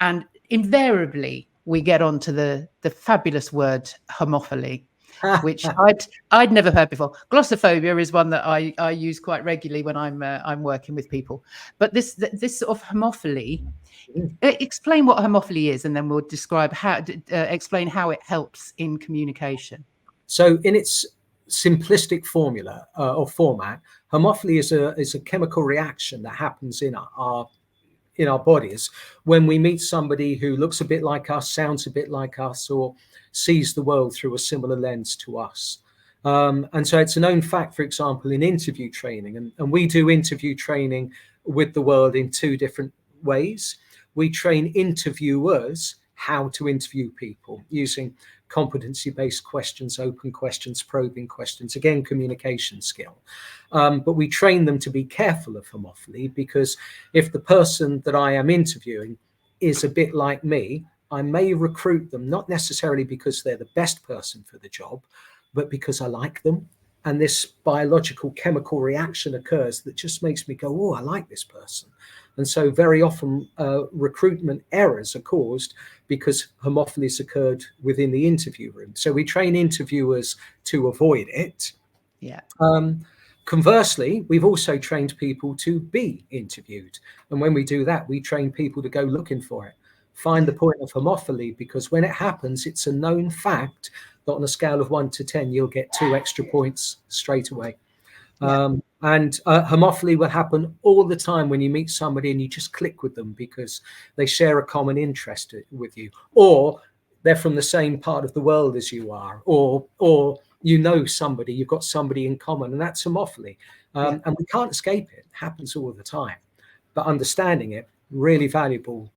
And invariably, we get onto the fabulous word homophily, which I'd never heard before. Glossophobia is one that I use quite regularly when I'm working with people. But this sort of homophily, explain what homophily is, and then we'll describe how explain how it helps in communication. So, in its simplistic formula or format, homophily is a chemical reaction that happens in our bodies when we meet somebody who looks a bit like us, sounds a bit like us, or sees the world through a similar lens to us. And so it's a known fact, for example, in interview training, and we do interview training with the world in two different ways. We train interviewers how to interview people using competency-based questions, open questions, probing questions, again, communication skill. But we train them to be careful of homophily, because if the person that I am interviewing is a bit like me, I may recruit them, not necessarily because they're the best person for the job, but because I like them. And this biological chemical reaction occurs that just makes me go, oh, I like this person. And so very often recruitment errors are caused because homophily occurred within the interview room. So we train interviewers to avoid it. Yeah. Conversely, we've also trained people to be interviewed. And when we do that, we train people to go looking for it, find the point of homophily, because when it happens, it's a known fact that on a scale of 1 to 10, you'll get 2 extra points straight away. And homophily will happen all the time when you meet somebody and you just click with them because they share a common interest with you, or they're from the same part of the world as you are, or you know somebody, you've got somebody in common, and that's homophily. And we can't escape it. It happens all the time. But understanding it, really valuable